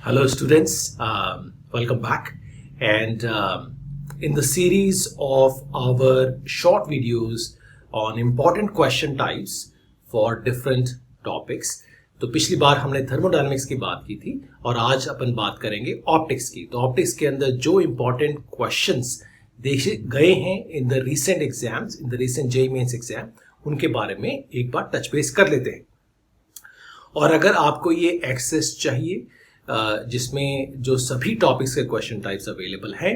Hello, students. Welcome back. And in the series of our short videos on important question types for different topics, तो पिछली बार हमने thermodynamics की बात की थी और आज अपन बात करेंगे ऑप्टिक्स की। तो ऑप्टिक्स के अंदर जो इम्पोर्टेंट क्वेश्चंस देखे गए हैं in the recent exams, in the recent JEE mains exam, उनके बारे में एक बार टच बेस कर लेते हैं। और अगर आपको ये एक्सेस चाहिए जिसमें जो सभी टॉपिक्स के क्वेश्चन टाइप्स अवेलेबल हैं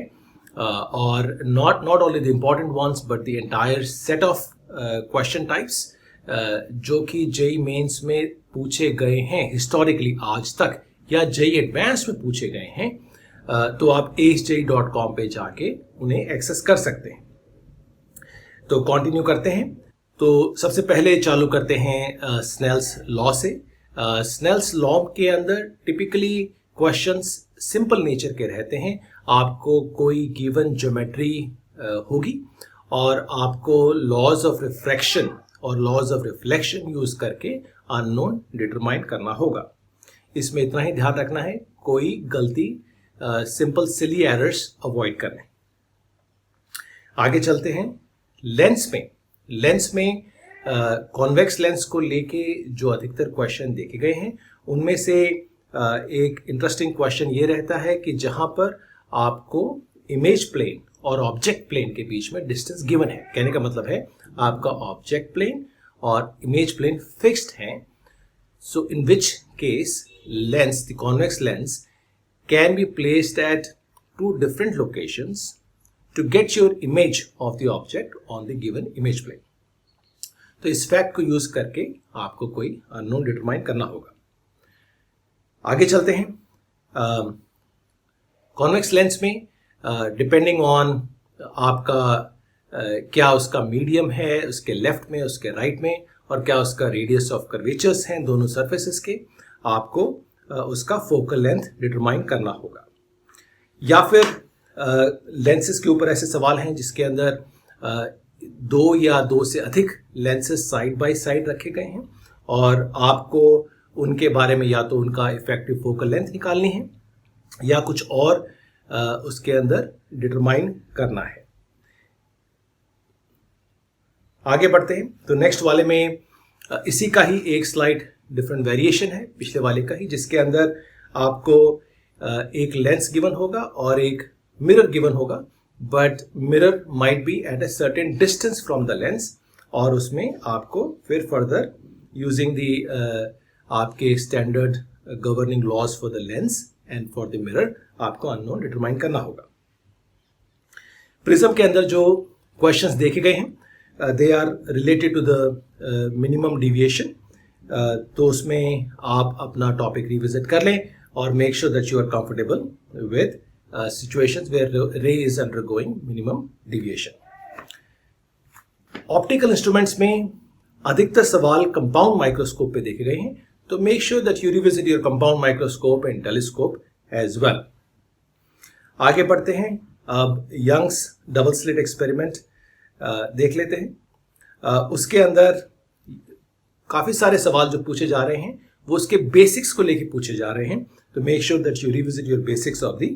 और not only the important once but the entire set of question types जो कि जेईई मेंस में पूछे गए हैं हिस्टोरिकली आज तक या जेईई एडवांस में पूछे गए हैं, तो आप ace.com पे जाके उन्हें एक्सेस कर सकते हैं। तो कंटिन्यू करते हैं। तो सबसे पहले चालू करते हैं स्नेल्स लॉ से। स्नेल्स लॉ के अंदर टिपिकली क्वेश्चंस सिंपल नेचर के रहते हैं। आपको कोई गिवन ज्योमेट्री होगी और आपको लॉज ऑफ रिफ्रैक्शन और लॉज ऑफ रिफ्लेक्शन यूज करके अननोन डिटरमाइन करना होगा। इसमें इतना ही ध्यान रखना है, कोई गलती सिंपल सिली एरर्स अवॉइड करें। आगे चलते हैं। लेंस में कॉन्वेक्स लेंस को लेके जो अधिकतर क्वेश्चन देखे गए हैं उनमें से एक इंटरेस्टिंग क्वेश्चन ये रहता है कि जहां पर आपको इमेज प्लेन और ऑब्जेक्ट प्लेन के बीच में डिस्टेंस गिवन है। कहने का मतलब है आपका ऑब्जेक्ट प्लेन और इमेज प्लेन फिक्स्ड है। So in which case lens, the convex lens can be placed at two different locations to get your image of the object on the given image plane. तो इस fact को use करके आपको कोई unknown determine करना होगा। आगे चलते हैं। कॉन्वेक्स लेंस में डिपेंडिंग ऑन आपका क्या उसका मीडियम है, उसके लेफ्ट में, उसके राइट में, और क्या उसका रेडियस ऑफ कर्वेचर्स हैं दोनों सरफेसेस के, आपको उसका फोकल लेंथ डिटरमाइन करना होगा। या फिर लेंसेस के ऊपर ऐसे सवाल हैं जिसके अंदर दो या दो से अधिक लेंसेस साइड बाय साइड रखे गए हैं और आपको उनके बारे में या तो उनका इफेक्टिव फोकल लेंथ निकालनी है या कुछ और उसके अंदर डिटरमाइन करना है। आगे बढ़ते हैं। तो नेक्स्ट वाले में इसी का ही एक स्लाइड डिफरेंट वेरिएशन है पिछले वाले का ही, जिसके अंदर आपको एक लेंस गिवन होगा और एक मिरर गिवन होगा, but mirror might be at a certain distance from the lens और उसमें आपको फिर फर्दर यूजिंग द आपके standard governing laws for the lens and for the mirror आपको अननोन डिटरमाइन करना होगा। प्रिज्म के अंदर जो क्वेश्चंस देखे गए हैं they are related to the minimum deviation. तो उसमें आप अपना टॉपिक रिविजिट कर लें और make sure that you are comfortable with situations where ray is undergoing minimum deviation. Optical instruments में अधिकतर सवाल कंपाउंड माइक्रोस्कोप पे देखे गए हैं, तो make sure that you revisit your compound microscope and telescope as well. आगे बढ़ते हैं। अब यंग्स डबल स्लिट एक्सपेरिमेंट देख लेते हैं। उसके अंदर काफी सारे सवाल जो पूछे जा रहे हैं वो उसके बेसिक्स को लेके पूछे जा रहे हैं, तो make sure that you revisit your basics of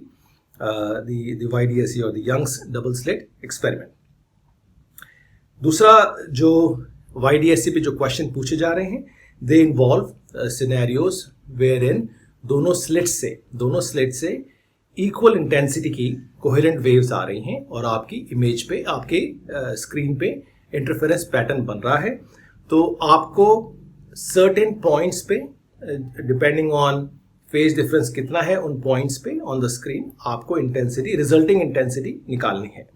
the YDSE or the Young's double slit experiment. दूसरा जो YDSE पे जो क्वेश्चन पूछे जा रहे हैं they involve scenarios wherein दोनों स्लिट से इक्वल इंटेंसिटी की कोहेरेंट वेव्स आ रही हैं और आपकी इमेज पे, आपके स्क्रीन पे इंटरफेरेंस पैटर्न बन रहा है। तो आपको सर्टेन पॉइंट्स पे डिपेंडिंग ऑन फेज डिफरेंस कितना है उन पॉइंट्स पे ऑन द स्क्रीन आपको इंटेंसिटी, रिजल्टिंग इंटेंसिटी निकालनी है।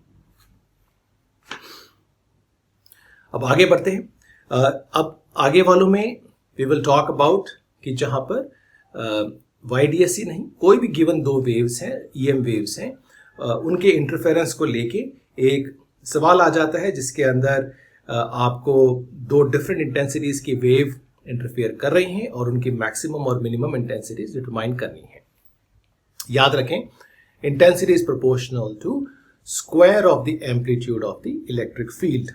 अब आगे बढ़ते हैं। अब आगे वालों में वी विल टॉक अबाउट कि जहां पर YDSE नहीं, कोई भी गिवन दो वेव्स हैं, EM वेव्स हैं, उनके इंटरफेरेंस को लेके एक सवाल आ जाता है जिसके अंदर आपको दो डिफरेंट इंटेंसिटीज की वेव इंटरफेयर कर रही हैं और उनकी मैक्सिमम और मिनिमम इंटेंसिटीज डिटरमाइन करनी है। याद रखें, intensity is proportional to square of the amplitude of the electric field.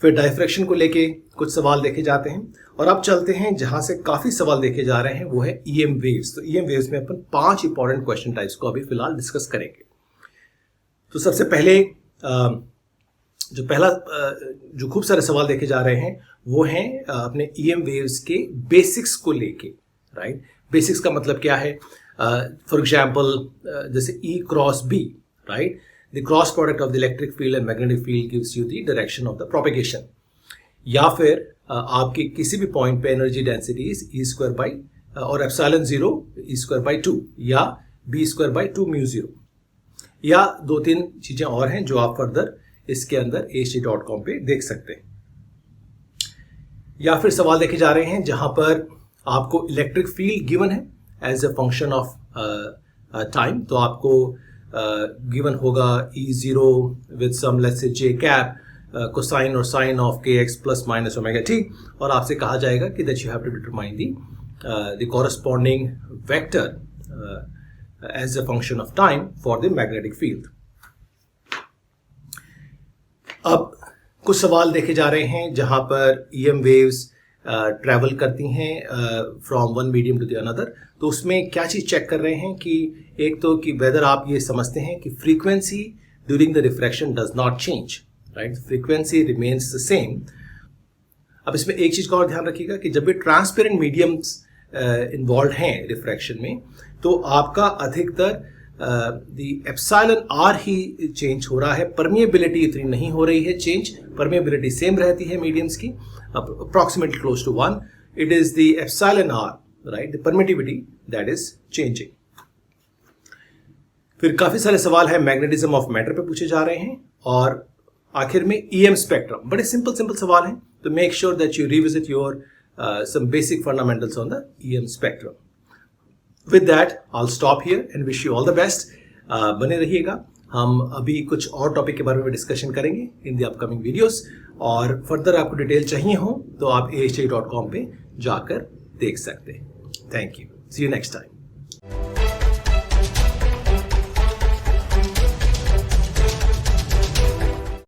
फिर डायफ्रैक्शन को लेके कुछ सवाल देखे जाते हैं, और अब चलते हैं जहां से काफी सवाल देखे जा रहे हैं, वो है ईएम वेव्स। तो ईएम वेव्स में अपन 5 इंपॉर्टेंट क्वेश्चन टाइप्स को अभी फिलहाल डिस्कस करेंगे। तो सबसे पहले जो खूब सारे सवाल देखे जा रहे हैं वो हैं अपने ईएम वेव्स के बेसिक्स को लेके, राइट। बेसिक्स का मतलब क्या है? फॉर एग्जांपल जैसे E cross B, right, the cross product of the electric field and magnetic field gives you the direction of the propagation. या फिर आपके किसी भी पॉइंट पे energy density is E² by और एप्सिलॉन 0 E² बाई 2 या B² by 2 mu 0, या 2-3 चीजें और हैं जो आप फर्दर इसके अंदर AHD.com पे देख सकते हैं। या फिर सवाल देखे जा रहे हैं जहां पर आपको इलेक्ट्रिक फील्ड गिवन है as a function of time, तो आपको गिवन होगा E0 with some let's say J cap cosine और sine of kx plus minus omega t, और आपसे कहा जाएगा कि that you have to determine the corresponding vector as a function of time for the magnetic field. अब कुछ सवाल देखे जा रहे हैं जहां पर ईएम वेव्स ट्रैवल करती हैं from one medium to the another. तो उसमें क्या चीज चेक कर रहे हैं कि एक तो कि वेदर आप ये समझते हैं कि frequency during the refraction does not change, right, frequency remains the same. अब इसमें एक चीज का और ध्यान रखिएगा कि जब भी ट्रांसपेरेंट मीडियम्स इन्वॉल्व हैं रिफ्रैक्शन में, तो आपका अधिकतर एप्सिलॉन आर ही चेंज हो रहा है, परमिएबिलिटी इतनी नहीं हो रही है चेंज, परमिएबिलिटी सेम रहती है मीडियम्स की approximately close to 1। It is the epsilon r, right, the permittivity that is changing. फिर काफी सारे सवाल है मैग्नेटिज्म ऑफ मैटर पे पूछे जा रहे हैं, और आखिर में ईएम स्पेक्ट्रम। बड़े सिंपल सवाल हैं, तो make sure that you revisit your some basic fundamentals on the EM spectrum. With that, I'll stop here and wish you all the best. बने रहिएगा, हम अभी कुछ और टॉपिक के बारे में डिस्कशन करेंगे इन द अपकमिंग वीडियोस, और फर्दर आपको डिटेल चाहिए हो तो आप AHD.com पे जाकर देख सकते हैं। Thank you, see you next time.